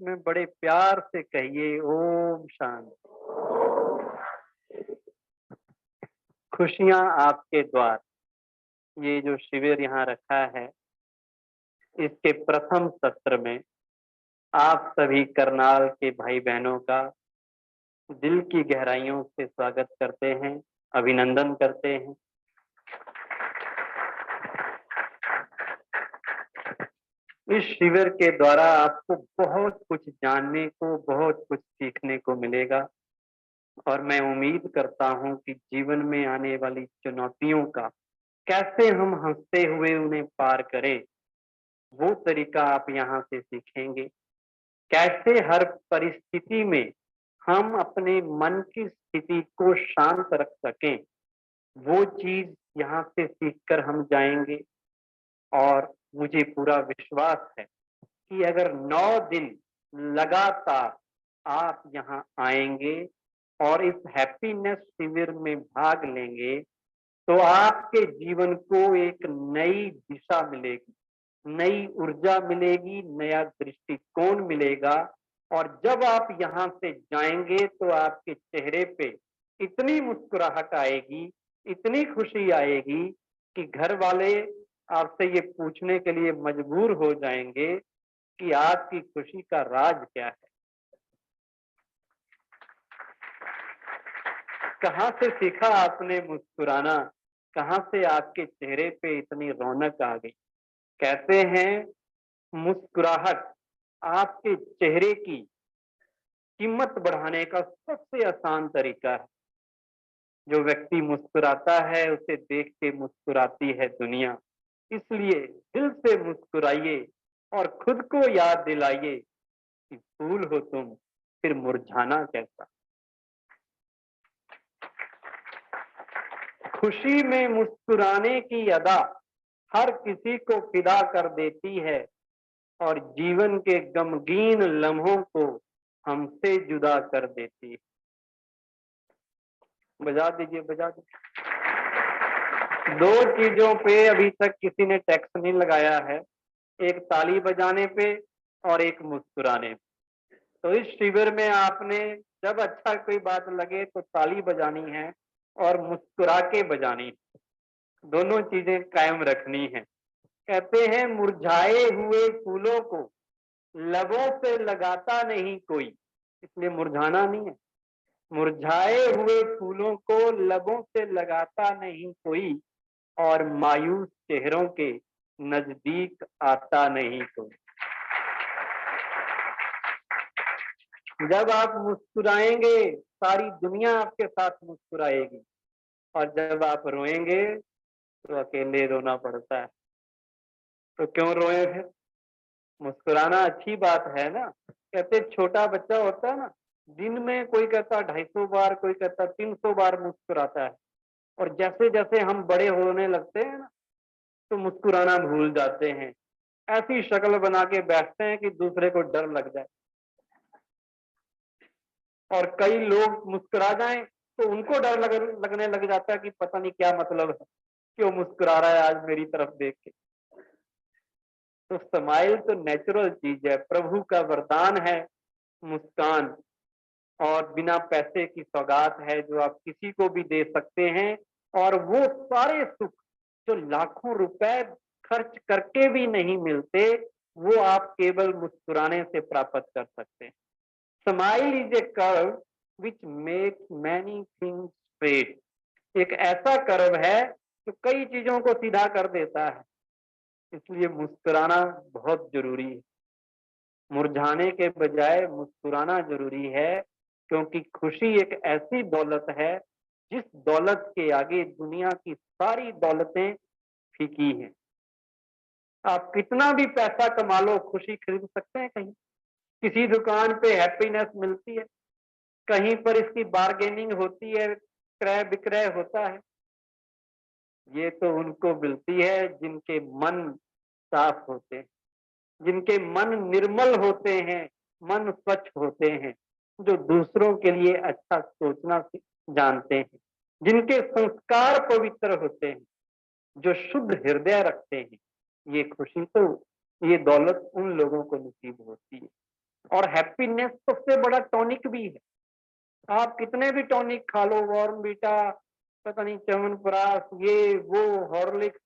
में बड़े प्यार से कहिए ओम शांति। खुशियां आपके द्वार। ये जो शिविर यहाँ रखा है, इसके प्रथम सत्र में आप सभी करनाल के भाई बहनों का दिल की गहराइयों से स्वागत करते हैं, अभिनंदन करते हैं। इस शिविर के द्वारा आपको बहुत कुछ जानने को, बहुत कुछ सीखने को मिलेगा और मैं उम्मीद करता हूं कि जीवन में आने वाली चुनौतियों का कैसे हम हंसते हुए उन्हें पार करें, वो तरीका आप यहाँ से सीखेंगे। कैसे हर परिस्थिति में हम अपने मन की स्थिति को शांत रख सकें, वो चीज यहाँ से सीखकर हम जाएंगे। और मुझे पूरा विश्वास है कि अगर 9 दिन लगातार आप यहाँ आएंगे और इस हैप्पीनेस शिविर में भाग लेंगे तो आपके जीवन को एक नई दिशा मिलेगी, नई ऊर्जा मिलेगी, नया दृष्टिकोण मिलेगा। और जब आप यहाँ से जाएंगे तो आपके चेहरे पे इतनी मुस्कुराहट आएगी, इतनी खुशी आएगी कि घर वाले आपसे ये पूछने के लिए मजबूर हो जाएंगे कि आपकी खुशी का राज क्या है। कहाँ से सीखा आपने मुस्कुराना, कहाँ से आपके चेहरे पे इतनी रौनक आ गई। कहते हैं मुस्कुराहट आपके चेहरे की कीमत बढ़ाने का सबसे आसान तरीका है। जो व्यक्ति मुस्कुराता है उसे देख के मुस्कुराती है दुनिया। इसलिए दिल से मुस्कुराइए और खुद को याद दिलाइए कि फूल हो तुम फिर मुरझाना कैसा। खुशी में मुस्कुराने की अदा हर किसी को फिदा कर देती है और जीवन के गमगीन लम्हों को हमसे जुदा कर देती है। बजा दीजिए, बजा दीजिए। 2 चीजों पे अभी तक किसी ने टैक्स नहीं लगाया है, एक ताली बजाने पे और एक मुस्कुराने पे। तो इस शिविर में आपने जब अच्छा कोई बात लगे तो ताली बजानी है और मुस्कुरा के बजानी है, दोनों चीजें कायम रखनी है। कहते हैं मुरझाए हुए फूलों को लबों से लगाता नहीं कोई, इसलिए मुरझाना नहीं है। मुरझाए हुए फूलों को लबों से लगाता नहीं कोई और मायूस चेहरों के नजदीक आता नहीं कोई। जब आप मुस्कुराएंगे सारी दुनिया आपके साथ मुस्कुराएगी और जब आप रोएंगे तो अकेले रोना पड़ता है। तो क्यों रोए फिर? मुस्कुराना अच्छी बात है ना। कहते छोटा बच्चा होता है ना, दिन में कोई कहता 250 बार, कोई कहता 300 बार मुस्कुराता है और जैसे जैसे हम बड़े होने लगते हैं ना तो मुस्कुराना भूल जाते हैं। ऐसी शक्ल बना के बैठते हैं कि दूसरे को डर लग जाए और कई लोग मुस्कुरा जाएं तो उनको डर लगने लग जाता है कि पता नहीं क्या मतलब है, क्यों मुस्कुरा रहा है आज मेरी तरफ देख के। तो स्माइल तो नेचुरल चीज है, प्रभु का वरदान है मुस्कान, और बिना पैसे की सौगात है जो आप किसी को भी दे सकते हैं। और वो सारे सुख जो लाखों रुपए खर्च करके भी नहीं मिलते, वो आप केवल मुस्कुराने से प्राप्त कर सकते हैं। Smile is a curve which make many things straight. एक ऐसा कर्व है जो कई चीजों को सीधा कर देता है। इसलिए मुस्कुराना बहुत जरूरी है। मुरझाने के बजाय मुस्कुराना जरूरी है, क्योंकि खुशी एक ऐसी दौलत है जिस दौलत के आगे दुनिया की सारी दौलतें फीकी हैं। आप कितना भी पैसा कमा लो, खुशी खरीद सकते हैं कहीं? किसी दुकान पे हैप्पीनेस मिलती है, कहीं पर इसकी बार्गेनिंग होती है, क्रय विक्रय होता है। ये तो उनको मिलती है जिनके मन साफ होते हैं, जिनके मन निर्मल होते हैं, मन स्वच्छ होते हैं, जो दूसरों के लिए अच्छा सोचना जानते हैं, जिनके संस्कार पवित्र होते हैं, जो शुद्ध हृदय रखते हैं। ये खुशी तो, ये दौलत उन लोगों को नसीब होती है। और हैप्पीनेस सबसे बड़ा टॉनिक भी है। आप कितने भी टॉनिक खा लो, वॉर्नवीटा, पता नहीं च्यवनप्राश, ये वो, हॉर्लिक्स,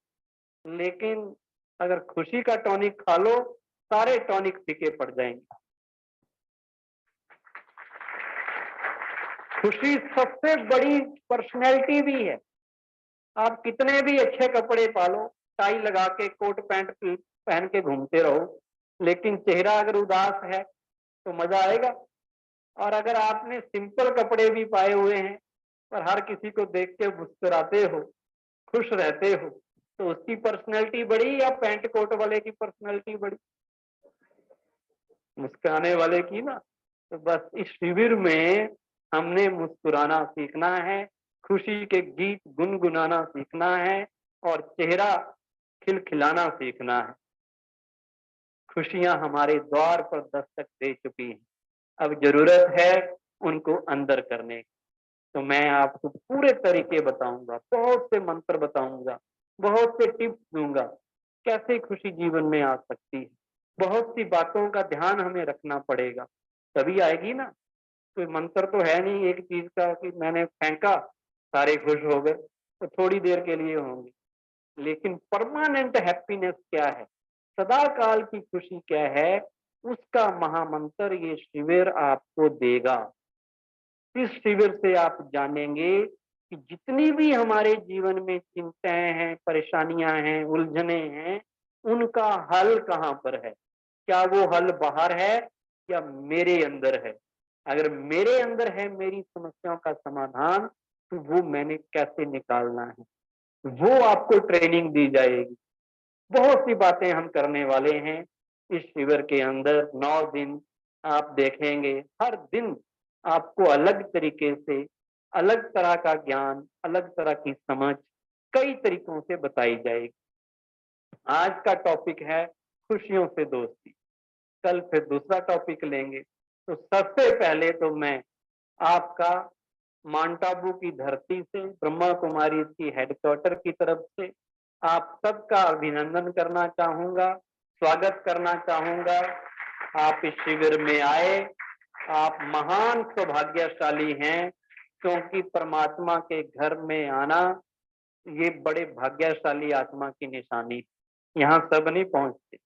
लेकिन अगर खुशी का टॉनिक खा लो, सारे टॉनिक फीके पड़ जाएंगे। खुशी सबसे बड़ी पर्सनैलिटी भी है। आप कितने भी अच्छे कपड़े पालो, टाई लगा के, कोट पैंट पहन के घूमते रहो, लेकिन चेहरा अगर उदास है तो मजा आएगा। और अगर आपने सिंपल कपड़े भी पाए हुए हैं पर हर किसी को देख के मुस्कुराते हो, खुश रहते हो, तो उसकी पर्सनैलिटी बड़ी या पैंट कोट वाले की पर्सनैलिटी बड़ी? मुस्कुराने वाले की ना। तो बस इस शिविर में हमने मुस्कुराना सीखना है, खुशी के गीत गुनगुनाना सीखना है और चेहरा खिलखिलाना सीखना है। खुशियां हमारे द्वार पर दस्तक दे चुकी हैं, अब जरूरत है उनको अंदर करने की। तो मैं आपको पूरे तरीके बताऊंगा, बहुत से मंत्र बताऊंगा, बहुत से टिप्स दूंगा कैसे खुशी जीवन में आ सकती है। बहुत सी बातों का ध्यान हमें रखना पड़ेगा, तभी आएगी ना। कोई मंत्र तो है नहीं एक चीज का कि मैंने फेंका सारे खुश हो गए, तो थोड़ी देर के लिए होंगे। लेकिन परमानेंट हैप्पीनेस क्या है, सदा काल की खुशी क्या है, उसका महामंत्र ये शिविर आपको देगा। इस शिविर से आप जानेंगे कि जितनी भी हमारे जीवन में चिंताएं हैं, परेशानियां हैं, उलझने हैं, उनका हल कहाँ पर है। क्या वो हल बाहर है या मेरे अंदर है? अगर मेरे अंदर है मेरी समस्याओं का समाधान, तो वो मैंने कैसे निकालना है, वो आपको ट्रेनिंग दी जाएगी। बहुत सी बातें हम करने वाले हैं इस शिविर के अंदर। 9 दिन आप देखेंगे, हर दिन आपको अलग तरीके से, अलग तरह का ज्ञान, अलग तरह की समझ कई तरीकों से बताई जाएगी। आज का टॉपिक है खुशियों से दोस्ती, कल फिर दूसरा टॉपिक लेंगे। तो सबसे पहले तो मैं आपका माउंट आबू की धरती से, ब्रह्मा कुमारी की हेडक्वार्टर की तरफ से आप सबका अभिनंदन करना चाहूंगा, स्वागत करना चाहूंगा। आप इस शिविर में आए, आप महान सौभाग्यशाली हैं, क्योंकि परमात्मा के घर में आना ये बड़े भाग्यशाली आत्मा की निशानी। यहाँ सब नहीं पहुंचते।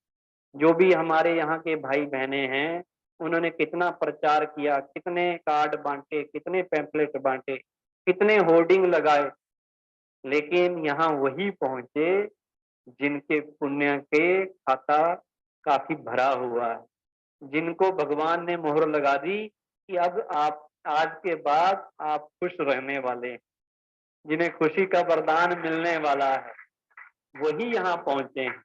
जो भी हमारे यहाँ के भाई बहने हैं, उन्होंने कितना प्रचार किया, कितने कार्ड बांटे, कितने पैम्पलेट बांटे, कितने होर्डिंग लगाए, लेकिन यहाँ वही पहुंचे जिनके पुण्य के खाता काफी भरा हुआ है, जिनको भगवान ने मोहर लगा दी कि अब आप आज के बाद आप खुश रहने वाले हैं, जिन्हें खुशी का वरदान मिलने वाला है, वही यहाँ पहुंचे हैं।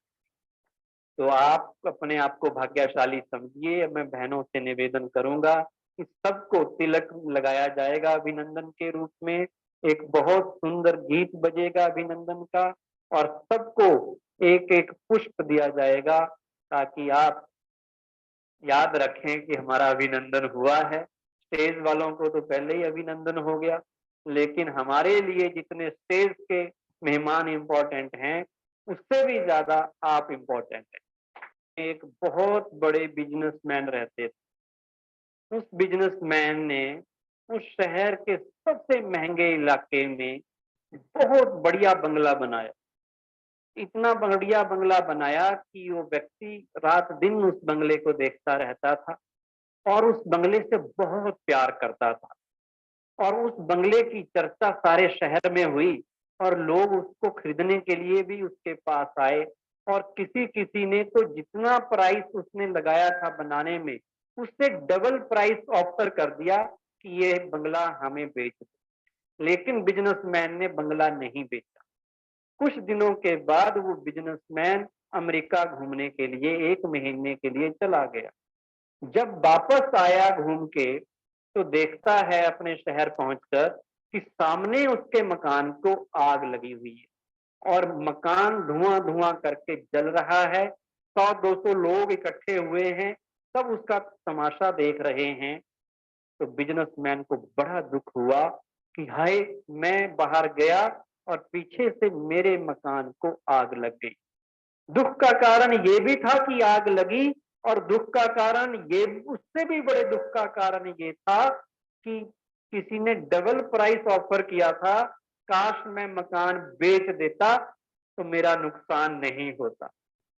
तो आप अपने आप को भाग्यशाली समझिए। मैं बहनों से निवेदन करूंगा कि सबको तिलक लगाया जाएगा अभिनंदन के रूप में, एक बहुत सुंदर गीत बजेगा अभिनंदन का, और सबको एक एक पुष्प दिया जाएगा, ताकि आप याद रखें कि हमारा अभिनंदन हुआ है। स्टेज वालों को तो पहले ही अभिनंदन हो गया, लेकिन हमारे लिए जितने स्टेज के मेहमान इम्पोर्टेंट हैं, उससे भी ज्यादा आप इम्पोर्टेंट हैं। एक बहुत बड़े बिजनेसमैन रहते थे। उस बिजनेसमैन ने उस शहर के सबसे महंगे इलाके में बहुत बढ़िया बंगला बनाया। इतना बढ़िया बंगला बनाया कि वो व्यक्ति रात दिन उस बंगले को देखता रहता था और उस बंगले से बहुत प्यार करता था। और उस बंगले की चर्चा सारे शहर में हुई और लोग उसको खरीदने के लिए भी उसके पास आए। और किसी किसी ने तो जितना प्राइस उसने लगाया था बनाने में, उससे डबल प्राइस ऑफर कर दिया कि ये बंगला हमें बेच दो। लेकिन बिजनेसमैन ने बंगला नहीं बेचा। कुछ दिनों के बाद वो बिजनेसमैन अमेरिका घूमने के लिए 1 महीने के लिए चला गया। जब वापस आया घूम के, तो देखता है अपने शहर पहुंचकर कि सामने उसके मकान को आग लगी हुई है और मकान धुआं धुआं करके जल रहा है। 100-200 लोग इकट्ठे हुए हैं, सब उसका तमाशा देख रहे हैं। तो बिजनेसमैन को बड़ा दुख हुआ कि हाय, मैं बाहर गया और पीछे से मेरे मकान को आग लग गई। दुख का कारण ये भी था कि आग लगी, और दुख का कारण ये, उससे भी बड़े दुख का कारण ये था कि किसी ने डबल प्राइस ऑफर किया था। काश मैं मकान बेच देता तो मेरा नुकसान नहीं होता।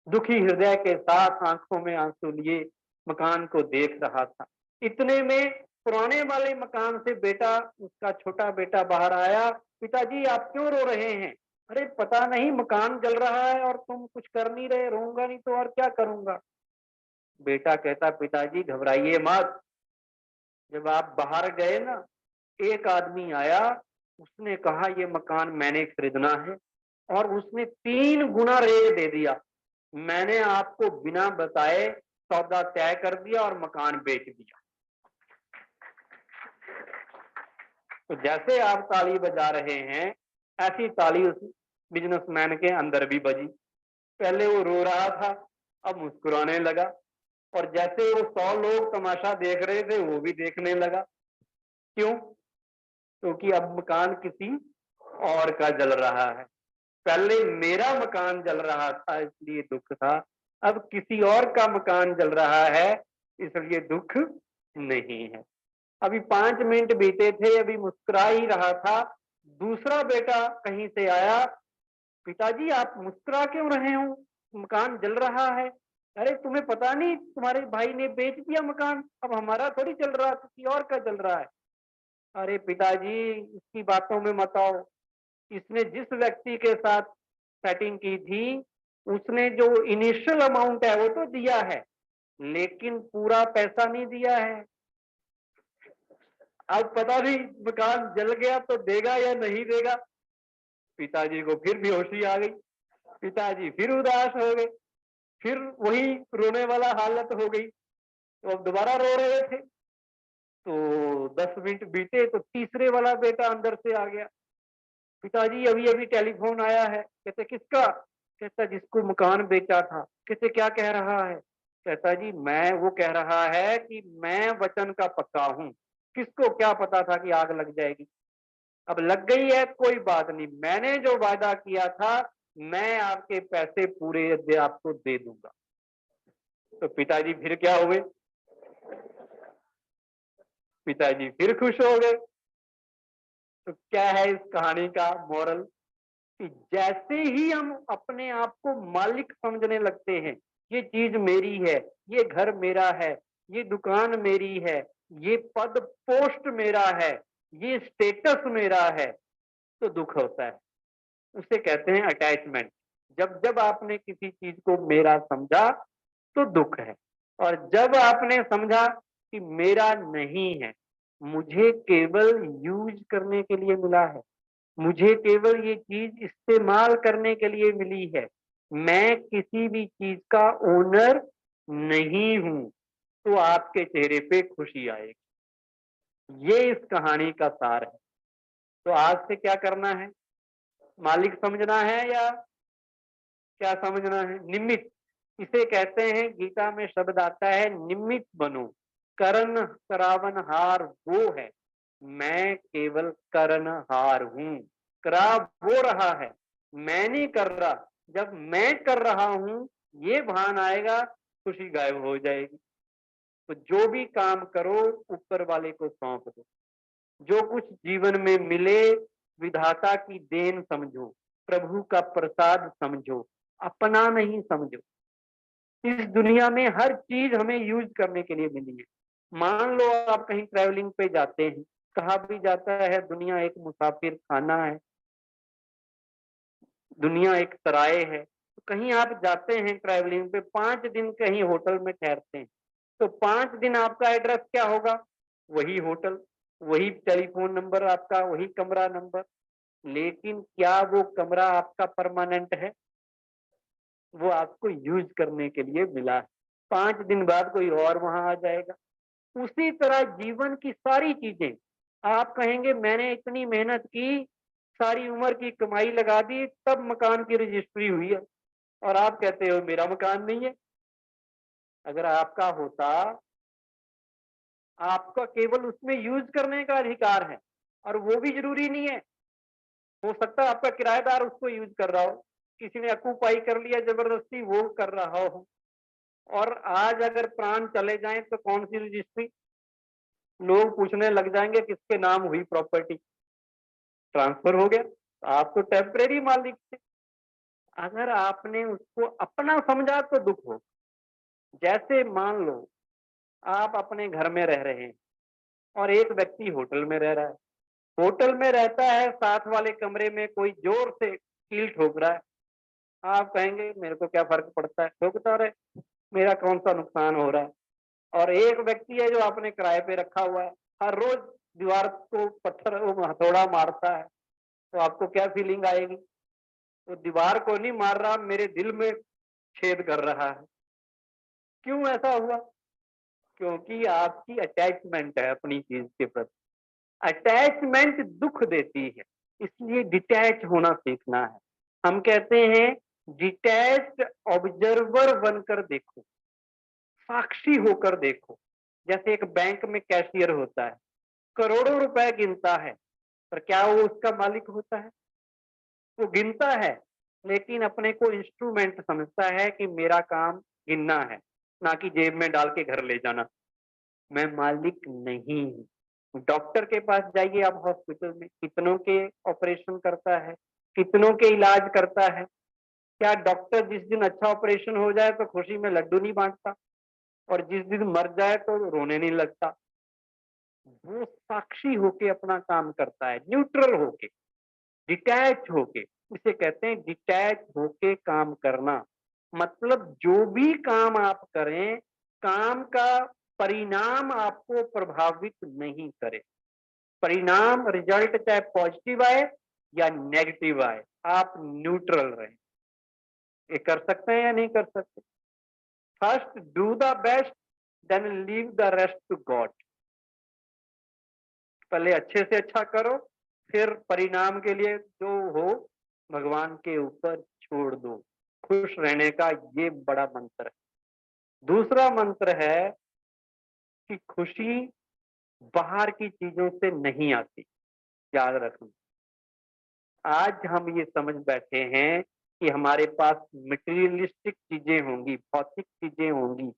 दुखी हृदय के साथ आंखों में आंसू लिए मकान को देख रहा था। इतने में पुराने वाले मकान से बेटा, उसका छोटा बेटा बाहर आया। पिताजी आप क्यों रो रहे हैं? अरे पता नहीं, मकान जल रहा है और तुम कुछ कर नहीं रहे। रोऊंगा नहीं तो और क्या करूंगा। बेटा कहता पिताजी घबराइए मत। जब आप बाहर गए ना, एक आदमी आया, उसने कहा ये मकान मैंने खरीदना है और उसने 3 गुना रेट दे दिया। मैंने आपको बिना बताए सौदा तय कर दिया और मकान बेच दिया। तो जैसे आप ताली बजा रहे हैं, ऐसी ताली उस बिजनेसमैन के अंदर भी बजी। पहले वो रो रहा था, अब मुस्कुराने लगा। और जैसे वो 100 लोग तमाशा देख रहे थे, वो भी देखने लगा। क्यों? क्योंकि अब मकान किसी और का जल रहा है। पहले मेरा मकान जल रहा था इसलिए दुख था, अब किसी और का मकान जल रहा है इसलिए दुख नहीं है। अभी 5 मिनट बीते थे, अभी मुस्कुरा ही रहा था। दूसरा बेटा कहीं से आया, पिताजी आप मुस्कुरा क्यों रहे हो? मकान जल रहा है। अरे तुम्हें पता नहीं, तुम्हारे भाई ने बेच दिया मकान, अब हमारा थोड़ी चल रहा, किसी और का चल रहा है। अरे पिताजी इसकी बातों में मत आओ। इसने जिस व्यक्ति के साथ सेटिंग की थी, उसने जो इनिशियल अमाउंट है वो तो दिया है, लेकिन पूरा पैसा नहीं दिया है। अब पता नहीं मकान जल गया तो देगा या नहीं देगा। पिताजी को फिर बेहोशी आ गई। पिताजी फिर उदास हो गए, फिर वही रोने वाला हालत हो गई। तो अब दोबारा रो रहे थे। तो 10 मिनट बीते तो तीसरे वाला बेटा अंदर से आ गया। पिताजी अभी अभी टेलीफोन आया है। कहते किसका? कहता जिसको मकान बेचा था। कहते क्या कह रहा है? कहता जी मैं, वो कह रहा है कि मैं वचन का पक्का हूं। किसको क्या पता था कि आग लग जाएगी? अब लग गई है, कोई बात नहीं, मैंने जो वादा किया था मैं आपके पैसे पूरे आपको दे दूंगा। तो पिताजी फिर क्या हुए? पिताजी फिर खुश हो गए। तो क्या है इस कहानी का मोरल? कि जैसे ही हम अपने आप को मालिक समझने लगते हैं, ये चीज मेरी है, ये घर मेरा है, ये दुकान मेरी है, ये पद पोस्ट मेरा है, ये स्टेटस मेरा है, तो दुख होता है। उसे कहते हैं अटैचमेंट। जब जब आपने किसी चीज को मेरा समझा तो दुख है, और जब आपने समझा कि मेरा नहीं है, मुझे केवल यूज करने के लिए मिला है, मुझे केवल ये चीज इस्तेमाल करने के लिए मिली है, मैं किसी भी चीज का ओनर नहीं हूं, तो आपके चेहरे पे खुशी आएगी। ये इस कहानी का सार है। तो आज से क्या करना है? मालिक समझना है या क्या समझना है? निमित्त। इसे कहते हैं, गीता में शब्द आता है निमित्त बनो। करण करावन हार वो है, मैं केवल करण हार हूं। करा वो रहा है, मैं नहीं कर रहा। जब मैं कर रहा हूं ये भान आएगा, खुशी गायब हो जाएगी। तो जो भी काम करो ऊपर वाले को सौंप दो। जो कुछ जीवन में मिले विधाता की देन समझो, प्रभु का प्रसाद समझो, अपना नहीं समझो। इस दुनिया में हर चीज हमें यूज करने के लिए मिली है। मान लो आप कहीं ट्रैवलिंग पे जाते हैं, कहा भी जाता है दुनिया एक मुसाफिर खाना है, दुनिया एक सराय है। तो कहीं आप जाते हैं ट्रैवलिंग पे, 5 दिन कहीं होटल में ठहरते हैं, तो 5 दिन आपका एड्रेस क्या होगा? वही होटल, वही टेलीफोन नंबर आपका, वही कमरा नंबर। लेकिन क्या वो कमरा आपका परमानेंट है? वो आपको यूज करने के लिए मिला है। 5 दिन बाद कोई और वहां आ जाएगा। उसी तरह जीवन की सारी चीजें, आप कहेंगे मैंने इतनी मेहनत की, सारी उम्र की कमाई लगा दी, तब मकान की रजिस्ट्री हुई है, और आप कहते हो मेरा मकान नहीं है। अगर आपका होता, आपका केवल उसमें यूज करने का अधिकार है, और वो भी जरूरी नहीं है। हो सकता है आपका किराएदार उसको यूज कर रहा हो, किसी ने अक्यूपाई कर लिया जबरदस्ती, वो कर रहा हो। और आज अगर प्राण चले जाएं तो कौन सी रजिस्ट्री? लोग पूछने लग जाएंगे किसके नाम हुई प्रॉपर्टी, ट्रांसफर हो गया। आप तो टेम्परेरी मालिक थे। अगर आपने उसको अपना समझा तो दुख हो। जैसे मान लो आप अपने घर में रह रहे हैं और एक व्यक्ति होटल में रह रहा है। होटल में रहता है, साथ वाले कमरे में कोई जोर से कील ठोक रहा है। आप कहेंगे मेरे को क्या फर्क पड़ता है, ठोकता रहे, मेरा कौन सा नुकसान हो रहा है। और एक व्यक्ति है जो आपने किराए पे रखा हुआ है, हर रोज दीवार को पत्थर हथौड़ा मारता है, तो आपको क्या फीलिंग आएगी? तो दीवार को नहीं मार रहा, मेरे दिल में छेद कर रहा है। क्यों ऐसा हुआ? क्योंकि आपकी अटैचमेंट है अपनी चीज के प्रति। अटैचमेंट दुख देती है, इसलिए डिटैच होना सीखना है। हम कहते हैं डिटैच्ड ऑब्जर्वर बनकर देखो, साक्षी होकर देखो। जैसे एक बैंक में कैशियर होता है, करोड़ों रुपए गिनता है, पर क्या वो उसका मालिक होता है? वो गिनता है, लेकिन अपने को इंस्ट्रूमेंट समझता है कि मेरा काम गिनना है, ना कि जेब में डाल के घर ले जाना। मैं मालिक नहीं हूं। डॉक्टर के पास जाइए आप, हॉस्पिटल में कितनों के ऑपरेशन करता है, कितनों के इलाज करता है। क्या डॉक्टर जिस दिन अच्छा ऑपरेशन हो जाए तो खुशी में लड्डू नहीं बांटता, और जिस दिन मर जाए तो रोने नहीं लगता? वो साक्षी होके अपना काम करता है, न्यूट्रल होके, डिटैच होके। इसे कहते हैं डिटैच होके काम करना। मतलब जो भी काम आप करें, काम का परिणाम आपको प्रभावित नहीं करे। परिणाम, रिजल्ट चाहे पॉजिटिव आए या नेगेटिव आए, आप न्यूट्रल रहें। ये कर सकते हैं या नहीं कर सकते? First do the best, then leave the rest to God. पहले अच्छे से अच्छा करो, फिर परिणाम के लिए जो हो भगवान के ऊपर छोड़ दो। खुश रहने का ये बड़ा मंत्र है। दूसरा मंत्र है कि खुशी बाहर की चीजों से नहीं आती, याद रखना। आज हम ये समझ बैठे हैं कि हमारे पास मटेरियलिस्टिक चीजें होंगी, भौतिक चीजें होंगी,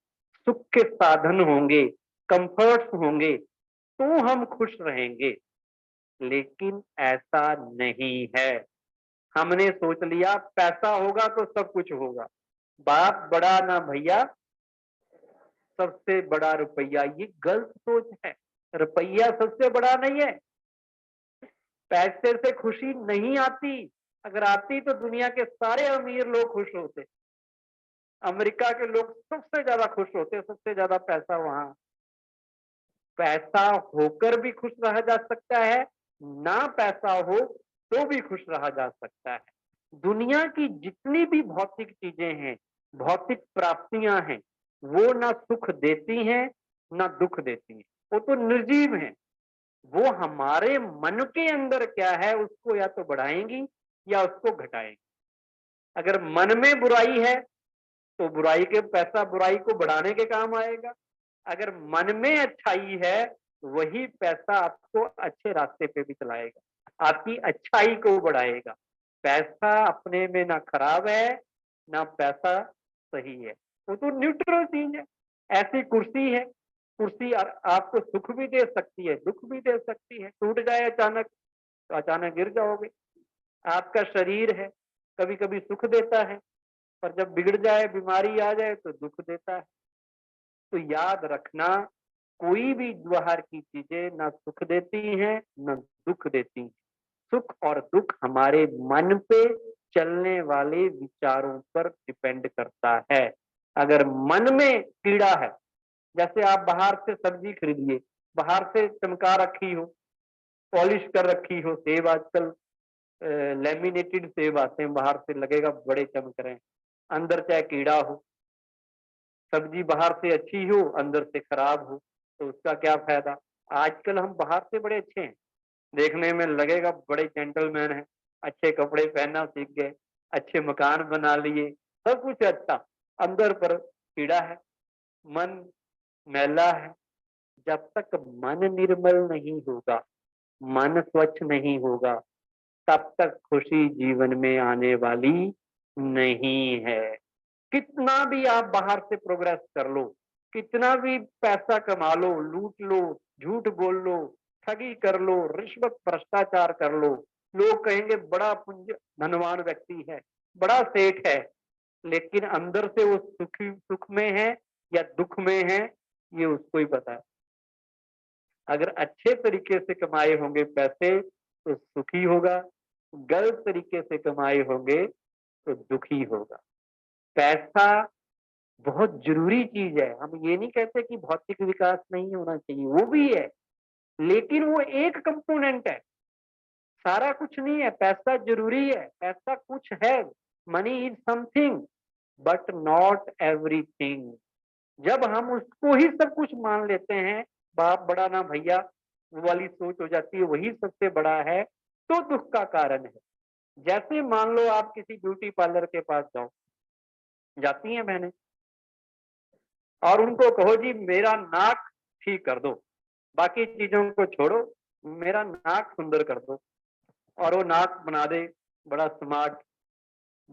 सुख के साधन होंगे, कंफर्ट्स होंगे, तो हम खुश रहेंगे। लेकिन ऐसा नहीं है। हमने सोच लिया पैसा होगा तो सब कुछ होगा। बाप बड़ा ना भैया, सबसे बड़ा रुपया। ये गलत सोच है। रुपया सबसे बड़ा नहीं है। पैसे से खुशी नहीं आती। अगर आती तो दुनिया के सारे अमीर लोग खुश होते। अमेरिका के लोग सबसे ज्यादा खुश होते, सबसे ज्यादा पैसा वहां। पैसा होकर भी खुश रहा जा सकता है, ना पैसा हो तो भी खुश रहा जा सकता है। दुनिया की जितनी भी भौतिक चीजें हैं, भौतिक प्राप्तियां हैं, वो ना सुख देती हैं ना दुख देती हैं। वो तो निर्जीव हैं। वो हमारे मन के अंदर क्या है उसको या तो बढ़ाएंगी या उसको घटाएंगी। अगर मन में बुराई है तो बुराई के पैसा बुराई को बढ़ाने के काम आएगा। अगर मन में अच्छाई है, वही पैसा आपको अच्छे रास्ते पे भी चलाएगा, आपकी अच्छाई को बढ़ाएगा। पैसा अपने में ना खराब है, ना पैसा सही है, वो तो न्यूट्रल चीज है। ऐसी कुर्सी है, कुर्सी आपको सुख भी दे सकती है, दुख भी दे सकती है। टूट जाए अचानक तो अचानक गिर जाओगे। आपका शरीर है, कभी कभी सुख देता है, पर जब बिगड़ जाए, बीमारी आ जाए तो दुख देता है। तो याद रखना, कोई भी बाहर की चीजें ना सुख देती हैं ना दुख देती हैं। सुख और दुख हमारे मन पे चलने वाले विचारों पर डिपेंड करता है। अगर मन में कीड़ा है, जैसे आप बाहर से सब्जी खरीदिए, बाहर से चमका रखी हो, पॉलिश कर रखी हो सेब, आजकल लेमिनेटेड सेब आते हैं, बाहर से लगेगा बड़े चमक रहे हैं, अंदर चाहे कीड़ा हो। सब्जी बाहर से अच्छी हो, अंदर से खराब हो, तो उसका क्या फायदा? आजकल हम बाहर से बड़े अच्छे हैं, देखने में लगेगा बड़े जेंटलमैन हैं, अच्छे कपड़े पहनना सीख गए, अच्छे मकान बना लिए, सब कुछ अच्छा, अंदर पर कीड़ा है, मन मैला है। जब तक मन निर्मल नहीं होगा, मन स्वच्छ नहीं होगा, तब तक खुशी जीवन में आने वाली नहीं है। कितना भी आप बाहर से प्रोग्रेस कर लो, कितना भी पैसा कमा लो, लूट लो, झूठ बोल लो, ठगी कर लो, रिश्वत भ्रष्टाचार कर लो, लोग कहेंगे बड़ा पुंज धनवान व्यक्ति है, बड़ा सेठ है, लेकिन अंदर से वो सुख में है या दुख में है, ये उसको ही पता है। अगर अच्छे तरीके से कमाए होंगे पैसे तो सुखी होगा, गलत तरीके से कमाए होंगे तो दुखी होगा। पैसा बहुत जरूरी चीज है, हम ये नहीं कहते कि भौतिक विकास नहीं होना चाहिए, वो भी है, लेकिन वो एक कंपोनेंट है, सारा कुछ नहीं है। पैसा जरूरी है, पैसा कुछ है, money is something but not everything. जब हम उसको ही सब कुछ मान लेते हैं, बाप बड़ा ना भैया, वो वाली सोच हो जाती है, वही सबसे बड़ा है, तो दुख का कारण है। जैसे मान लो आप किसी ब्यूटी पार्लर के पास जाओ, जाती हैं बहनें, और उनको कहो जी मेरा नाक ठीक कर दो, बाकी चीजों को छोड़ो, मेरा नाक सुंदर कर दो, और वो नाक बना दे बड़ा स्मार्ट,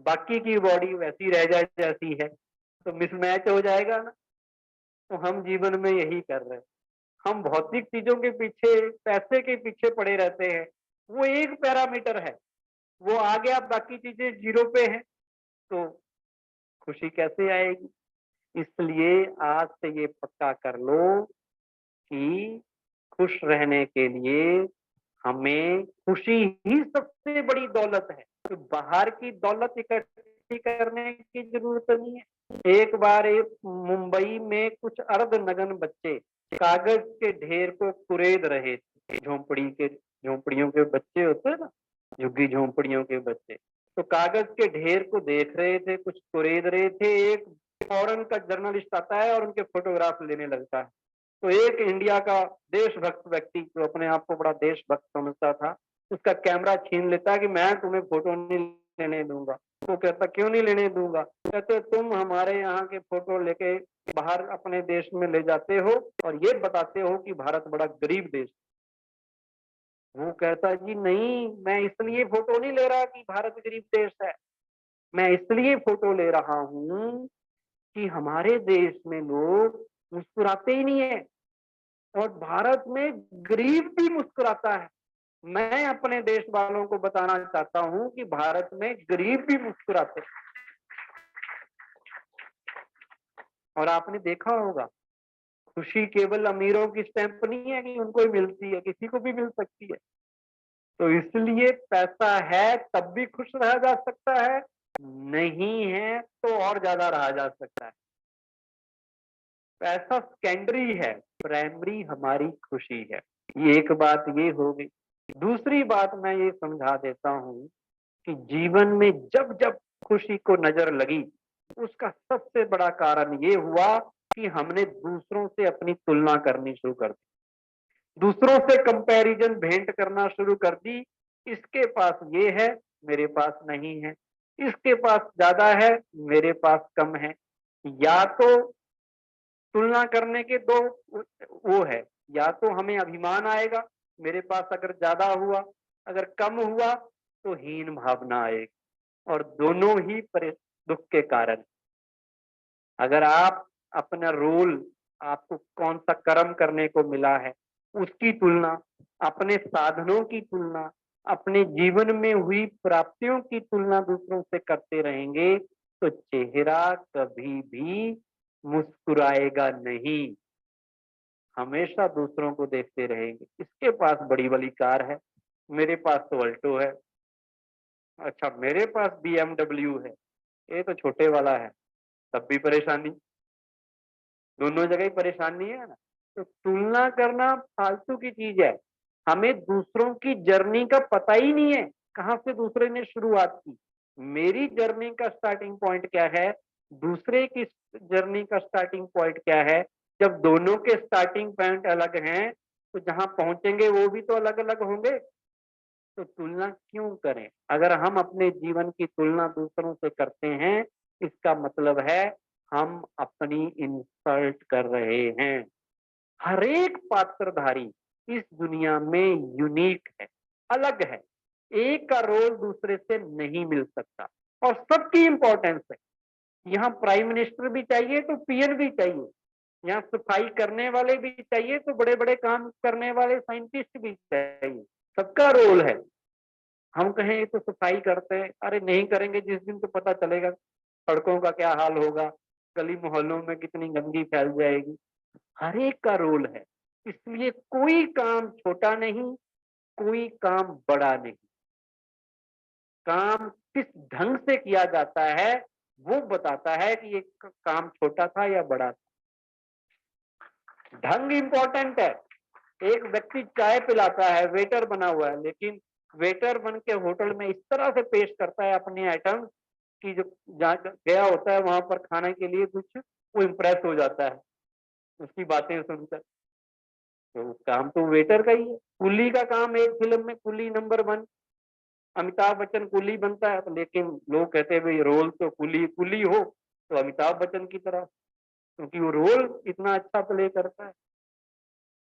बाकी की बॉडी वैसी रह जाए जैसी है, तो मिसमैच हो जाएगा ना। तो हम जीवन में यही कर रहे हैं, हम भौतिक चीजों के पीछे, पैसे के पीछे पड़े रहते हैं, वो एक पैरामीटर है, वो आ गया बाकी चीजें जीरो पे है, तो खुशी कैसे आएगी। इसलिए आज से ये पक्का कर लो कि खुश रहने के लिए हमें खुशी ही सबसे बड़ी दौलत है, तो बाहर की दौलत इकट्ठी करने की जरूरत नहीं है। एक बार एक मुंबई में कुछ अर्धनग्न बच्चे कागज के ढेर को कुरेद रहे थे, झोंपड़ियों के बच्चे होते हैं ना, झुग्गी झोंपड़ियों के बच्चे, तो कागज के ढेर को देख रहे थे, कुछ कुरेद रहे थे। एक फॉरेन का जर्नलिस्ट आता है और उनके फोटोग्राफ लेने लगता है, तो एक इंडिया का देशभक्त व्यक्ति जो अपने आप को बड़ा देशभक्त समझता था, उसका कैमरा छीन लेता है कि मैं तुम्हें फोटो नहीं लेने दूंगा। तो कहता क्यों नहीं लेने दूंगा, कहते तुम हमारे यहाँ के फोटो लेके बाहर अपने देश में ले जाते हो और ये बताते हो कि भारत बड़ा गरीब देश। वो कहता जी नहीं, मैं इसलिए फोटो नहीं ले रहा कि भारत गरीब देश है, मैं इसलिए फोटो ले रहा हूँ कि हमारे देश में लोग मुस्कुराते ही नहीं है, और भारत में गरीब भी मुस्कुराता है। मैं अपने देश वालों को बताना चाहता हूं कि भारत में गरीब भी मुस्कुराते हैं। और आपने देखा होगा, खुशी केवल अमीरों की स्टैंप नहीं है कि उनको ही मिलती है, किसी को भी मिल सकती है। तो इसलिए पैसा है तब भी खुश रहा जा सकता है, नहीं है तो और ज्यादा रहा जा सकता है। पैसा सेकेंडरी है, प्राइमरी हमारी खुशी है। ये एक बात ये हो गई। दूसरी बात मैं ये समझा देता हूँ कि जीवन में जब जब खुशी को नजर लगी, उसका सबसे बड़ा कारण ये हुआ कि हमने दूसरों से अपनी तुलना करनी शुरू कर दी, दूसरों से कंपैरिजन भेंट करना शुरू कर दी। इसके पास ये है, मेरे पास नहीं है, इसके पास ज्यादा है, मेरे पास कम है। या तो तुलना करने के दो वो है, या तो हमें अभिमान आएगा मेरे पास अगर ज्यादा हुआ, अगर कम हुआ तो हीन भावना आएगी, और दोनों ही दुख के कारण। अगर आप अपना रोल, आपको कौन सा कर्म करने को मिला है, उसकी तुलना, अपने साधनों की तुलना, अपने जीवन में हुई प्राप्तियों की तुलना दूसरों से करते रहेंगे तो चेहरा कभी भी मुस्कुराएगा नहीं, हमेशा दूसरों को देखते रहेंगे। इसके पास बड़ी बड़ी कार है, मेरे पास तो अल्टो है, अच्छा मेरे पास BMW है, ये तो छोटे वाला है, तब भी परेशानी, दोनों जगह ही परेशानी है ना। तो तुलना करना फालतू की चीज है। हमें दूसरों की जर्नी का पता ही नहीं है, कहाँ से दूसरे ने शुरुआत की। मेरी जर्नी का स्टार्टिंग पॉइंट क्या है, दूसरे की जर्नी का स्टार्टिंग पॉइंट क्या है। जब दोनों के स्टार्टिंग पॉइंट अलग हैं तो जहां पहुंचेंगे वो भी तो अलग अलग होंगे। तो तुलना क्यों करें। अगर हम अपने जीवन की तुलना दूसरों से करते हैं, इसका मतलब है हम अपनी इंसल्ट कर रहे हैं। हर एक पात्रधारी इस दुनिया में यूनिक है, अलग है, एक का रोल दूसरे से नहीं मिल सकता, और सबकी इंपॉर्टेंस है। यहाँ प्राइम मिनिस्टर भी चाहिए तो पीएन भी चाहिए, यहाँ सफाई करने वाले भी चाहिए तो बड़े बड़े काम करने वाले साइंटिस्ट भी चाहिए, सबका रोल है। हम कहें ये तो सफाई करते हैं, अरे नहीं करेंगे जिस दिन तो पता चलेगा सड़कों का क्या हाल होगा, गली मोहल्लों में कितनी गंदगी फैल जाएगी। हर एक का रोल है, इसलिए कोई काम छोटा नहीं, कोई काम बड़ा नहीं। काम किस ढंग से किया जाता है वो बताता है कि ये काम छोटा था या बड़ा था। ढंग इंपॉर्टेंट है। एक व्यक्ति चाय पिलाता है, वेटर बना हुआ है, लेकिन वेटर बन के होटल में इस तरह से पेश करता है अपने आइटम कि जो जहाँ गया होता है वहां पर खाने के लिए कुछ वो इम्प्रेस हो जाता है उसकी बातें सुनकर। तो काम तो वेटर का ही है। कुली का काम एक फिल्म में कुली नंबर 1, अमिताभ बच्चन कुली बनता है, तो लेकिन लोग कहते हैं भाई रोल तो कुली कुली हो तो अमिताभ बच्चन की तरह, क्योंकि वो रोल इतना अच्छा प्ले करता है।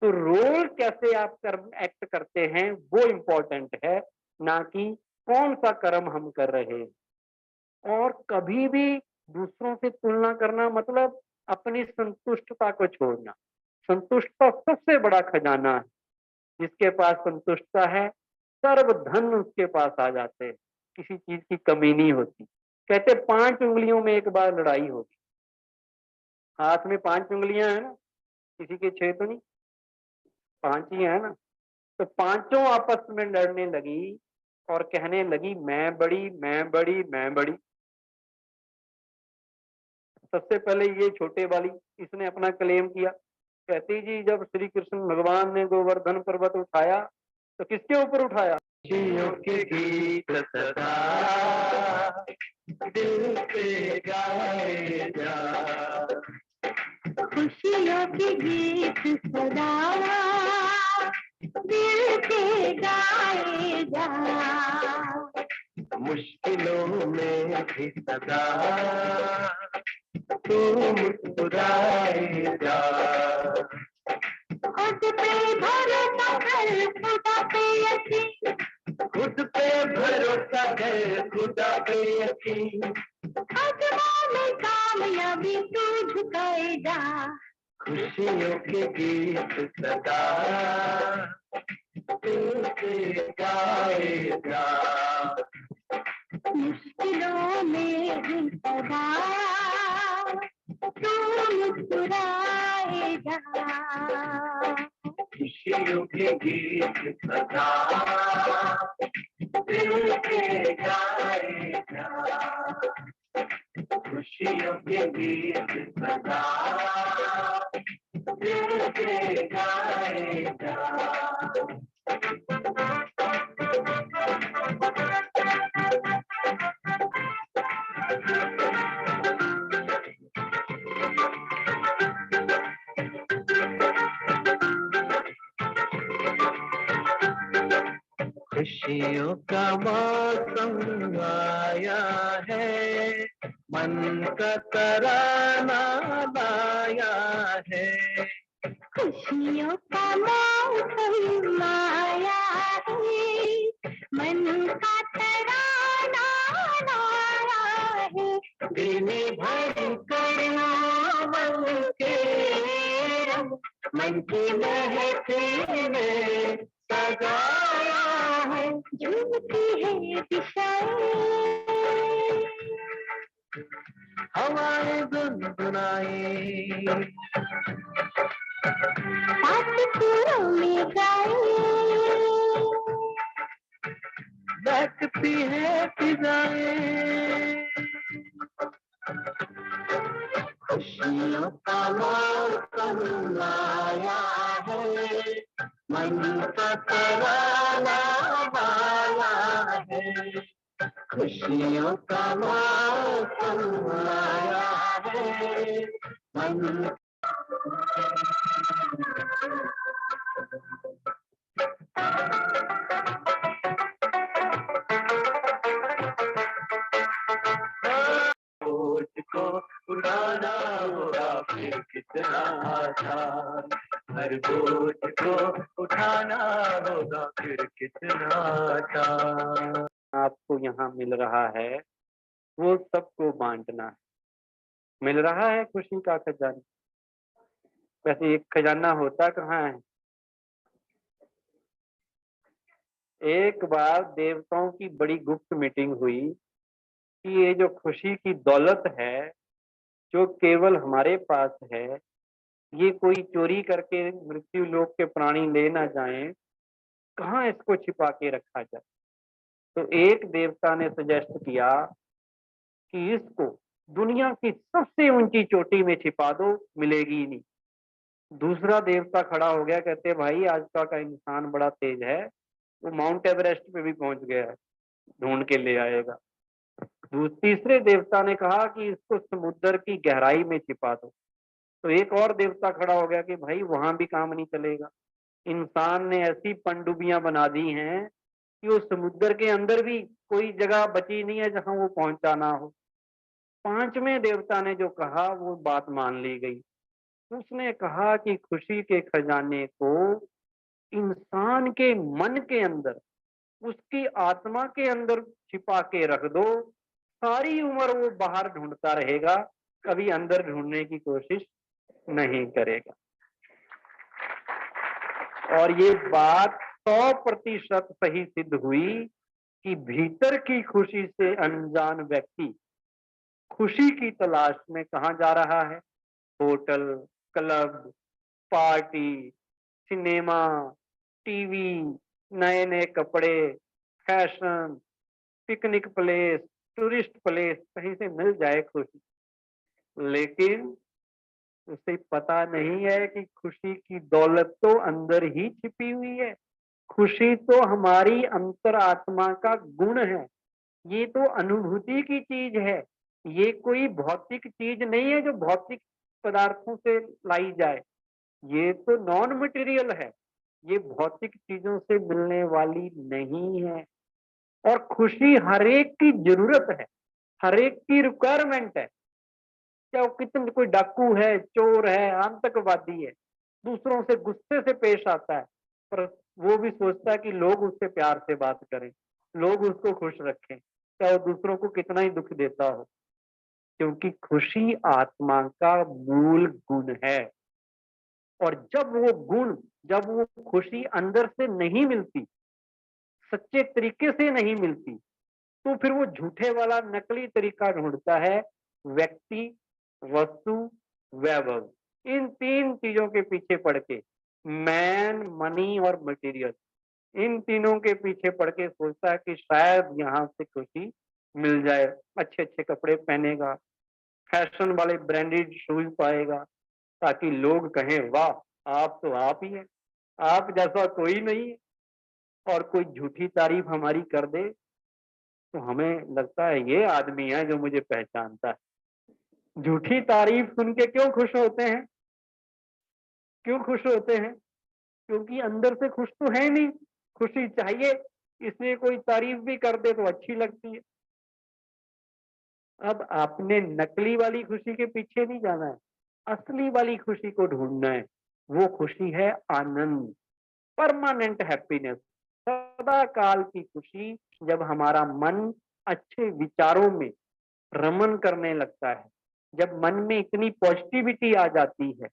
तो रोल कैसे आप कर्म एक्ट करते हैं वो इम्पोर्टेंट है, ना कि कौन सा कर्म हम कर रहे हैं। और कभी भी दूसरों से तुलना करना मतलब अपनी संतुष्टता को छोड़ना। संतुष्टता सबसे बड़ा खजाना है। जिसके पास संतुष्टता है सर्व धन उसके पास आ जाते हैं, किसी चीज की कमी नहीं होती। कहते 5 उंगलियों में एक बार लड़ाई होगी। हाथ में 5 उंगलियां है ना, किसी के 6 तो नहीं, 5 ही है ना। तो पांचों आपस में लड़ने लगी और कहने लगी मैं बड़ी मैं बड़ी मैं बड़ी। सबसे पहले ये छोटे वाली, इसने अपना क्लेम किया। कहती जी जब श्री कृष्ण भगवान ने गोवर्धन पर्वत उठाया तो किसके ऊपर उठाया? खुशियों के गीत सदा दिल पे गाए जा, खुशियों के गीत सदा दिल पे गाए जा, मुश्किलों में भी सदा तू मुस्कुराए जा। खुद पे भरोसा कर खुदा पे यकीन, खुद पे भरोसा कर खुदा पे यकीन, अजमा में कामयाबी तू झुकाएगा। खुशियों के गीत सदा दिल से गाएगा, मुश्किलों में भी सदा तू मुस्कुराएगा। खुशियों के गीत सदा दिल से गाएगा, खुशियों के गीत सदा दिल से गाएगा। खुशियों का मौसम आया है, मन का तराना लाया है। खुशियों का मौसम आया है, मन का तराना लाया है। दिन भर करना मन के रंग, मन की महफिल में सजाया है। झूमती है दिशाएं, हवाएं गुनगुनाए, साथ सुरों में गाए, बहकती है फिजाएं। खुशियों का मौसम आया है, मन का तराना आया है। खुशियों का मौसम आया है, मन को उठाना होगा फिर कितना आसान, हर बोझ को उठाना होगा फिर कितना आसान। आपको यहाँ मिल रहा है वो सबको बांटना है। मिल रहा है खुशी का खजाना। वैसे एक खजाना होता कहाँ है? एक बार देवताओं की बड़ी गुप्त मीटिंग हुई कि ये जो खुशी की दौलत है, जो केवल हमारे पास है, ये कोई चोरी करके मृत्यु लोक के प्राणी ले ना जाएं, कहाँ इसको छिपा के रखा जाए। तो एक देवता ने सजेस्ट किया कि इसको दुनिया की सबसे ऊंची चोटी में छिपा दो, मिलेगी ही नहीं। दूसरा देवता खड़ा हो गया, कहते भाई आजकल का इंसान बड़ा तेज है, वो माउंट एवरेस्ट पे भी पहुंच गया है, ढूंढ के ले आएगा। तीसरे देवता ने कहा कि इसको समुद्र की गहराई में छिपा दो। तो एक और देवता खड़ा हो गया कि भाई वहां भी काम नहीं चलेगा, इंसान ने ऐसी पनडुब्बियां बना दी हैं कि वो समुद्र के अंदर भी कोई जगह बची नहीं है जहां वो पहुंचा ना हो। पांचवें देवता ने जो कहा वो बात मान ली गई। उसने कहा कि खुशी के खजाने को इंसान के मन के अंदर, उसकी आत्मा के अंदर छिपा के रख दो, सारी उम्र वो बाहर ढूंढता रहेगा, कभी अंदर ढूंढने की कोशिश नहीं करेगा। और ये बात 100% सही सिद्ध हुई कि भीतर की खुशी से अनजान व्यक्ति खुशी की तलाश में कहाँ जा रहा है? Hotel, club, party, cinema, TV, नए नए कपड़े, fashion, picnic place, tourist place, कहीं से मिल जाए खुशी। लेकिन उसे पता नहीं है कि खुशी की दौलत तो अंदर ही छिपी हुई है। खुशी तो हमारी अंतरात्मा का गुण है, ये तो अनुभूति की चीज है, ये कोई भौतिक चीज नहीं है जो भौतिक पदार्थों से लाई जाए। ये तो नॉन मटेरियल है, ये भौतिक चीजों से मिलने वाली नहीं है। और खुशी हर एक की जरूरत है, हर एक की रिक्वायरमेंट है। चाहे वो कितने, कोई डाकू है, चोर है, आतंकवादी है, दूसरों से गुस्से से पेश आता है, पर वो भी सोचता है कि लोग उससे प्यार से बात करें, लोग उसको खुश रखें, चाहे वो दूसरों को कितना ही दुख देता हो, क्योंकि खुशी आत्मा का मूल गुण है। और जब वो खुशी अंदर से नहीं मिलती, सच्चे तरीके से नहीं मिलती, तो फिर वो झूठे वाला नकली तरीका ढूंढता है। व्यक्ति, वस्तु, वैभव, इन तीन चीजों के पीछे पड़ के, मैन, मनी और मटेरियल, इन तीनों के पीछे पड़ के सोचता है कि शायद यहाँ से खुशी मिल जाए। अच्छे अच्छे कपड़े पहनेगा, फैशन वाले ब्रांडेड शूज पाएगा, ताकि लोग कहें वाह आप तो आप ही हैं, आप जैसा कोई नहीं है। और कोई झूठी तारीफ हमारी कर दे तो हमें लगता है ये आदमी है जो मुझे पहचानता है। झूठी तारीफ सुन के क्यों खुश होते हैं? क्यों खुश होते हैं? क्योंकि अंदर से खुश तो है नहीं, खुशी चाहिए, इसलिए कोई तारीफ भी कर दे तो अच्छी लगती है। अब आपने नकली वाली खुशी के पीछे नहीं जाना है, असली वाली खुशी को ढूंढना है। वो खुशी है आनंद, परमानेंट हैप्पीनेस, सदा काल की खुशी। जब हमारा मन अच्छे विचारों में रमन करने लगता है, जब मन में इतनी पॉजिटिविटी आ जाती है,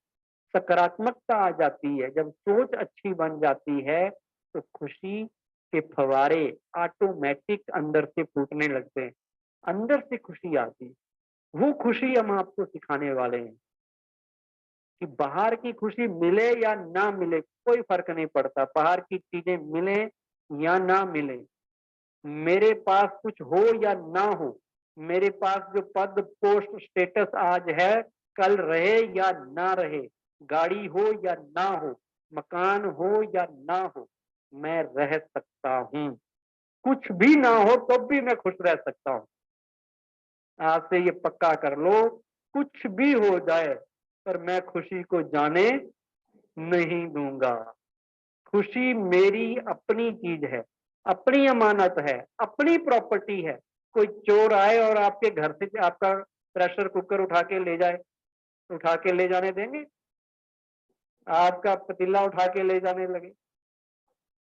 सकारात्मकता आ जाती है, जब सोच अच्छी बन जाती है, तो खुशी के फवारे ऑटोमेटिक अंदर से फूटने लगते हैं, अंदर से खुशी आती है। वो खुशी हम आपको सिखाने वाले हैं कि बाहर की खुशी मिले या ना मिले कोई फर्क नहीं पड़ता, बाहर की चीजें मिले या ना मिले, मेरे पास कुछ हो या ना हो, मेरे पास जो पद पोस्ट स्टेटस आज है, कल रहे या ना रहे, गाड़ी हो या ना हो, मकान हो या ना हो, मैं रह सकता हूँ। कुछ भी ना हो तब तो भी मैं खुश रह सकता हूँ। आज से ये पक्का कर लो, कुछ भी हो जाए पर मैं खुशी को जाने नहीं दूंगा। खुशी मेरी अपनी चीज है, अपनी अमानत है, अपनी प्रॉपर्टी है। कोई चोर आए और आपके घर से आपका प्रेशर कुकर उठा के ले जाए, उठा के ले जाने देंगे? आपका पतीला उठा के ले जाने लगे,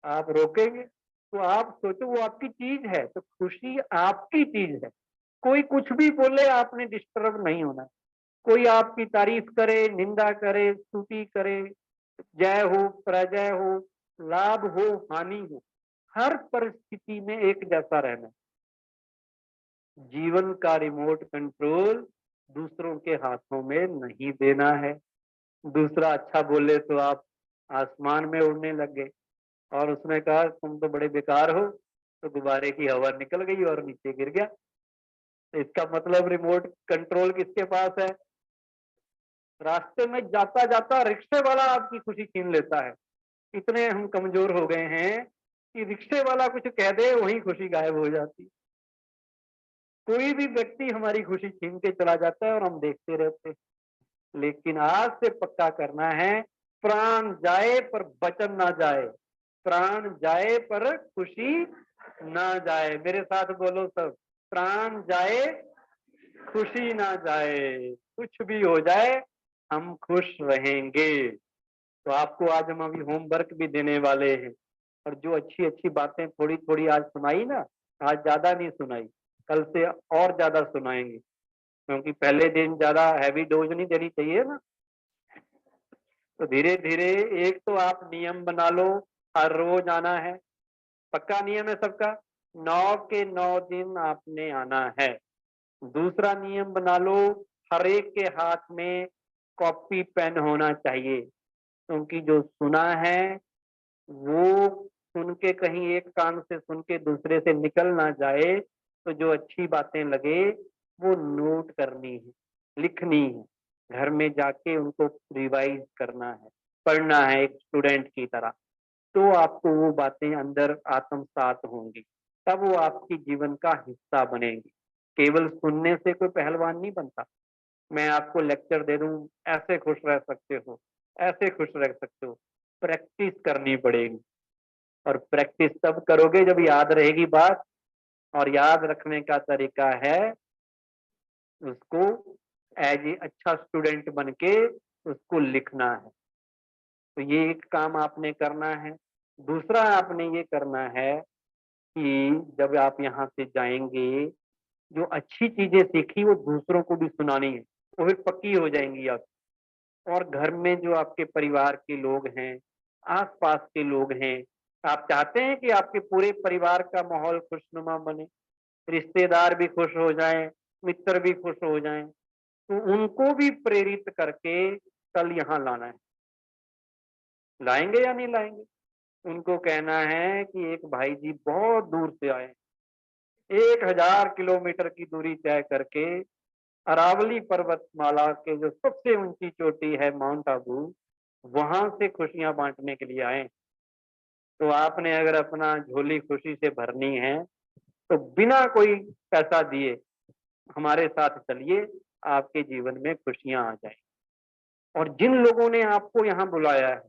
आप रोकेंगे? तो आप सोचो वो आपकी चीज है, तो खुशी आपकी चीज है। कोई कुछ भी बोले आपने डिस्टर्ब नहीं होना। कोई आपकी तारीफ करे, निंदा करे, स्तुति करे, जय हो, पराजय हो, लाभ हो, हानि हो, हर परिस्थिति में एक जैसा रहना। जीवन का रिमोट कंट्रोल दूसरों के हाथों में नहीं देना है। दूसरा अच्छा बोले तो आप आसमान में उड़ने लग गए, और उसने कहा तुम तो बड़े बेकार हो, तो गुब्बारे की हवा निकल गई और नीचे गिर गया। तो इसका मतलब रिमोट कंट्रोल किसके पास है? रास्ते में जाता जाता रिक्शे वाला आपकी खुशी छीन लेता है। इतने हम कमजोर हो गए हैं कि रिक्शे वाला कुछ कह दे वहीं खुशी गायब हो जाती। कोई भी व्यक्ति हमारी खुशी छीन के चला जाता है और हम देखते रहते हैं। लेकिन आज से पक्का करना है, प्राण जाए पर वचन ना जाए, प्राण जाए पर खुशी ना जाए। मेरे साथ बोलो सब, प्राण जाए खुशी ना जाए, कुछ भी हो जाए हम खुश रहेंगे। तो आपको आज हम अभी होमवर्क भी देने वाले हैं, और जो अच्छी अच्छी बातें थोड़ी थोड़ी आज सुनाई ना, आज ज्यादा नहीं सुनाई, कल से और ज्यादा सुनाएंगे, क्योंकि पहले दिन ज्यादा हैवी डोज नहीं देनी चाहिए ना। तो धीरे धीरे एक तो आप नियम बना लो, हर रोज आना है, पक्का नियम है सबका, 9 के 9 दिन आपने आना है। दूसरा नियम बना लो, हर एक के हाथ में कॉपी पेन होना चाहिए, क्योंकि जो सुना है वो सुन के कहीं एक कान से सुन के दूसरे से निकल ना जाए, तो जो अच्छी बातें लगे वो नोट करनी है, लिखनी है, घर में जाके उनको रिवाइज करना है, पढ़ना है एक स्टूडेंट की तरह। तो आपको वो बातें अंदर आत्मसात होंगी, तब वो आपकी जीवन का हिस्सा बनेंगी। केवल सुनने से कोई पहलवान नहीं बनता। मैं आपको लेक्चर दे दूं, ऐसे खुश रह सकते हो, ऐसे खुश रह सकते हो, प्रैक्टिस करनी पड़ेगी। और प्रैक्टिस तब करोगे जब याद रहेगी बात, और याद रखने का तरीका है उसको एज ए अच्छा स्टूडेंट बन के उसको लिखना है। तो ये एक काम आपने करना है। दूसरा आपने ये करना है कि जब आप यहाँ से जाएंगे, जो अच्छी चीजें सीखी वो दूसरों को भी सुनानी है, वो फिर पक्की हो जाएंगी आप। और घर में जो आपके परिवार के लोग हैं, आसपास के लोग हैं, आप चाहते हैं कि आपके पूरे परिवार का माहौल खुशनुमा बने, रिश्तेदार भी खुश हो जाएं, मित्र भी खुश हो जाएं, तो उनको भी प्रेरित करके कल यहाँ लाना है। लाएंगे या नहीं लाएंगे? उनको कहना है कि एक भाई जी बहुत दूर से आए, 1000 किलोमीटर की दूरी तय करके अरावली पर्वतमाला के जो सबसे ऊंची चोटी है माउंट आबू, वहां से खुशियां बांटने के लिए आए। तो आपने अगर अपना झोली खुशी से भरनी है तो बिना कोई पैसा दिए हमारे साथ चलिए, आपके जीवन में खुशियां आ जाए। और जिन लोगों ने आपको यहाँ बुलाया है,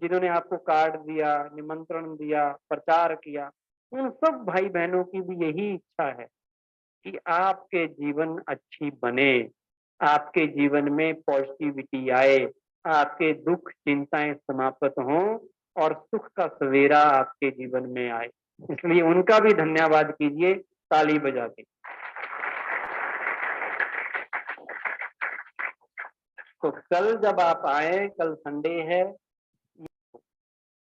जिन्होंने आपको कार्ड दिया, निमंत्रण दिया, प्रचार किया, उन सब भाई बहनों की भी यही इच्छा है कि आपके जीवन अच्छी बने, आपके जीवन में पॉजिटिविटी आए, आपके दुख चिंताएं समाप्त हों और सुख का सवेरा आपके जीवन में आए। इसलिए उनका भी धन्यवाद कीजिए ताली बजा के। तो कल जब आप आए, कल संडे है,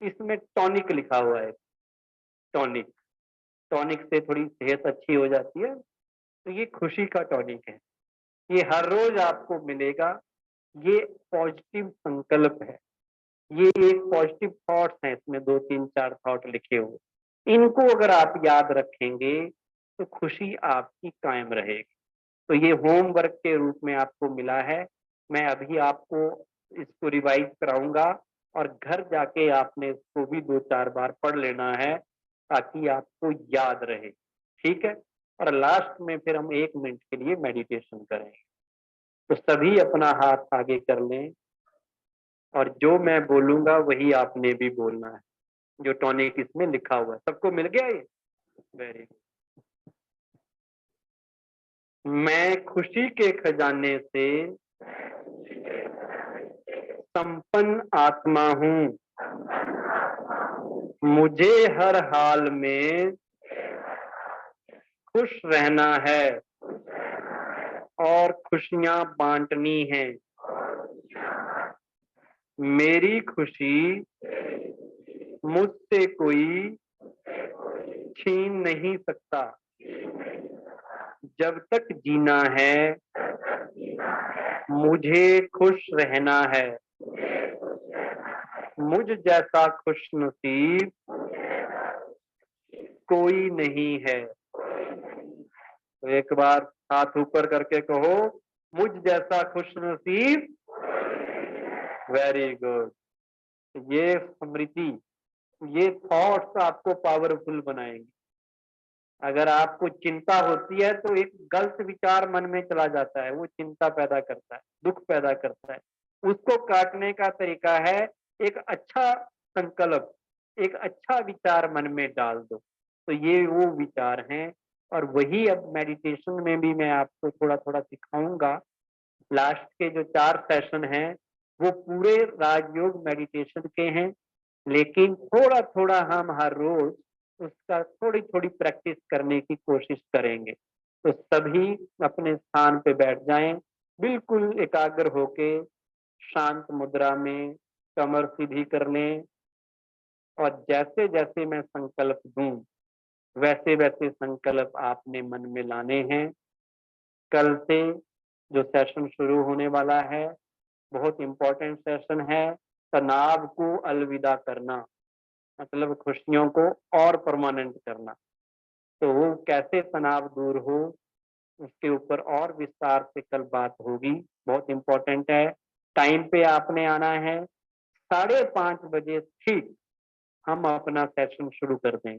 इसमें टॉनिक लिखा हुआ है, टॉनिक। टॉनिक से थोड़ी सेहत अच्छी हो जाती है, तो ये खुशी का टॉनिक है, ये हर रोज आपको मिलेगा। ये पॉजिटिव संकल्प है, ये एक पॉजिटिव थॉट्स हैं, इसमें 2 3 4 थॉट लिखे हुए। इनको अगर आप याद रखेंगे तो खुशी आपकी कायम रहेगी। तो ये होमवर्क के रूप में आपको मिला है। मैं अभी आपको इसको रिवाइज कराऊंगा, और घर जाके आपने इसको भी 2 4 बार पढ़ लेना है ताकि आपको याद रहे। ठीक है? और लास्ट में फिर हम 1 मिनट के लिए मेडिटेशन करेंगे। तो सभी अपना हाथ आगे कर लें, और जो मैं बोलूंगा वही आपने भी बोलना है, जो टॉनिक इसमें लिखा हुआ है। सबको मिल गया ये? Very good. मैं खुशी के खजाने से संपन्न आत्मा हूँ, मुझे हर हाल में खुश रहना है। और खुशियां बांटनी है। मेरी खुशी मुझसे कोई छीन नहीं सकता। जब तक जीना है मुझे खुश रहना है। मुझ जैसा खुशनसीब कोई नहीं है। तो एक बार हाथ ऊपर करके कहो, मुझ जैसा खुशनसीब। Very good. ये स्मृति, ये थॉट्स आपको पावरफुल बनाएंगे। अगर आपको चिंता होती है तो एक गलत विचार मन में चला जाता है, वो चिंता पैदा करता है, दुख पैदा करता है। उसको काटने का तरीका है एक अच्छा संकल्प, एक अच्छा विचार मन में डाल दो। तो ये वो विचार हैं, और वही अब मेडिटेशन में भी मैं आपको थोड़ा थोड़ा सिखाऊंगा। लास्ट के जो 4 सेशन हैं वो पूरे राजयोग मेडिटेशन के हैं, लेकिन थोड़ा थोड़ा हम हर रोज उसका थोड़ी थोड़ी प्रैक्टिस करने की कोशिश करेंगे। तो सभी अपने स्थान पे बैठ जाएं, बिल्कुल एकाग्र होके शांत मुद्रा में कमर सीधी कर लें, और जैसे जैसे मैं संकल्प दूं वैसे वैसे संकल्प आपने मन में लाने हैं। कल से जो सेशन शुरू होने वाला है बहुत इंपॉर्टेंट सेशन है, तनाव को अलविदा करना, मतलब खुशियों को और परमानेंट करना। तो वो कैसे तनाव दूर हो उसके ऊपर और विस्तार से कल बात होगी, बहुत इंपॉर्टेंट है। टाइम पे आपने आना है, 5:30 बजे ठीक हम अपना सेशन शुरू कर दें।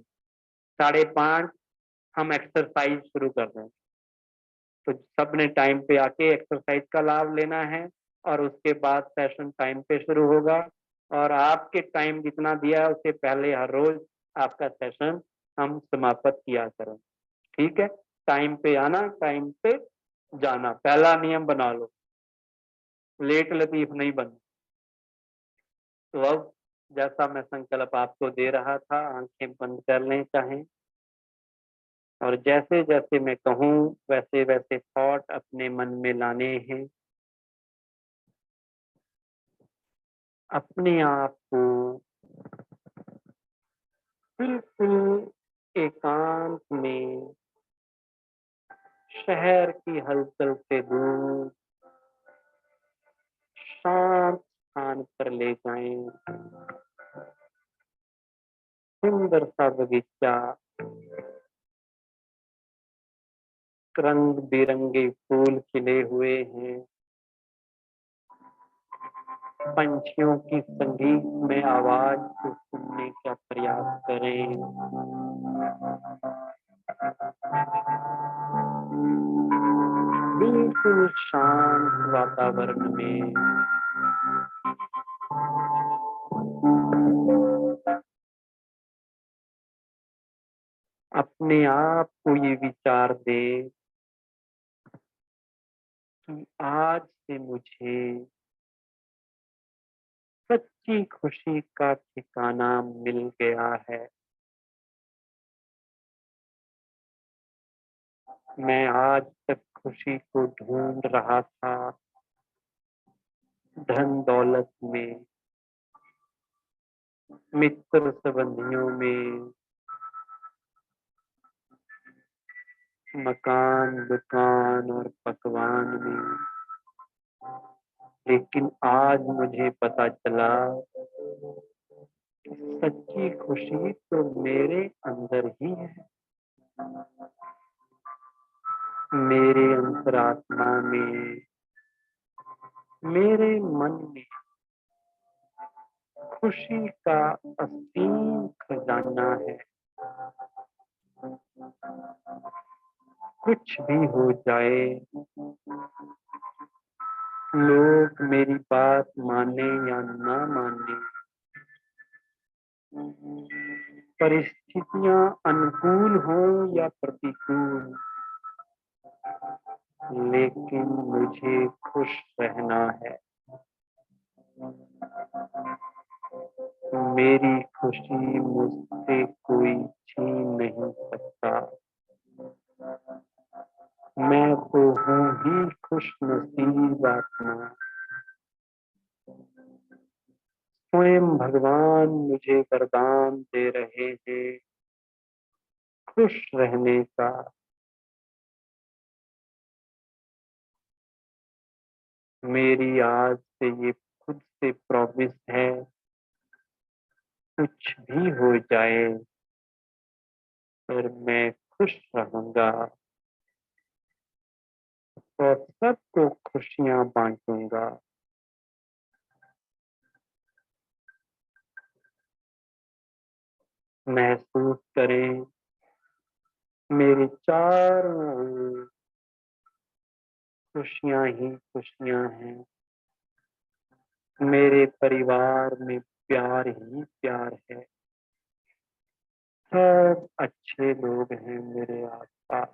5:30 हम एक्सरसाइज शुरू कर दें। तो सबने टाइम पे आके एक्सरसाइज का लाभ लेना है, और उसके बाद सेशन टाइम पे शुरू होगा। और आपके टाइम जितना दिया है उससे पहले हर रोज आपका सेशन हम समाप्त किया करें। ठीक है, टाइम पे आना, टाइम पे जाना, पहला नियम बना लो, लेट लतीफ नहीं बनना। तो अब जैसा मैं संकल्प आपको दे रहा था, आंखें बंद कर लें चाहें, और जैसे जैसे मैं कहूँ वैसे वैसे थॉट अपने मन में लाने हैं। अपने आप को बिल्कुल एकांत में, शहर की हलचल से दूर शांत स्थान पर ले जाएं। सुंदर सा बगीचा, रंग बिरंगे फूल खिले हुए हैं, पंछियों की संगीत में आवाज को सुनने का प्रयास करें। बिल्कुल शांत वातावरण में अपने आप को ये विचार दे कि आज से मुझे सच्ची खुशी का ठिकाना मिल गया है। मैं आज तक खुशी को ढूंढ रहा था धन दौलत में, मित्र संबंधियों में, मकान, दुकान और पकवान में। लेकिन आज मुझे पता चला सच्ची खुशी तो मेरे अंदर ही है। मेरे अंतरात्मा में, मेरे मन में खुशी का असीम खजाना है। कुछ भी हो जाए, लोग मेरी बात माने या ना माने, परिस्थितियां अनुकूल हो या प्रतिकूल, लेकिन मुझे खुश रहना है। मेरी खुशी मुझसे कोई छीन नहीं सकता। मैं तो हूँ ही भगवान मुझे वरदान दे रहे हैं खुश रहने का। मेरी आज से ये खुद से प्रॉमिस है, कुछ भी हो जाए पर मैं खुश रहूंगा और सबको खुशियां बांटूंगा। महसूस करें मेरे चारों ओर खुशियां ही खुशियां हैं। मेरे परिवार में प्यार ही प्यार है। सब अच्छे लोग हैं मेरे आसपास।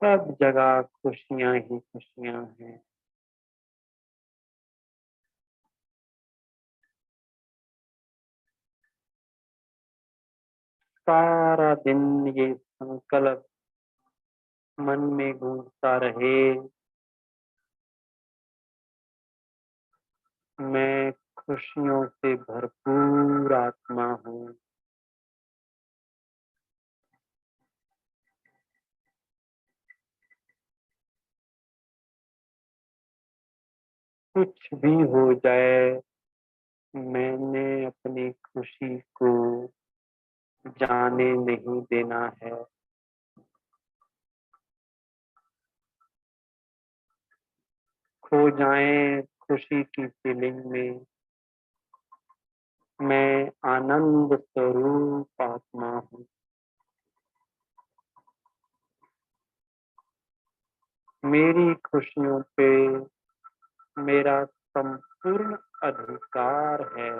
सब जगह खुशियां ही खुशियां हैं। सारा दिन ये संकल्प मन में गूंजता रहे, मैं खुशियों से भरपूर आत्मा हूँ। कुछ भी हो जाए मैंने अपनी खुशी को जाने नहीं देना है। खो जाए खुशी की फीलिंग में, मैं आनंद स्वरूप आत्मा हूँ। मेरी खुशियों पे मेरा संपूर्ण अधिकार है।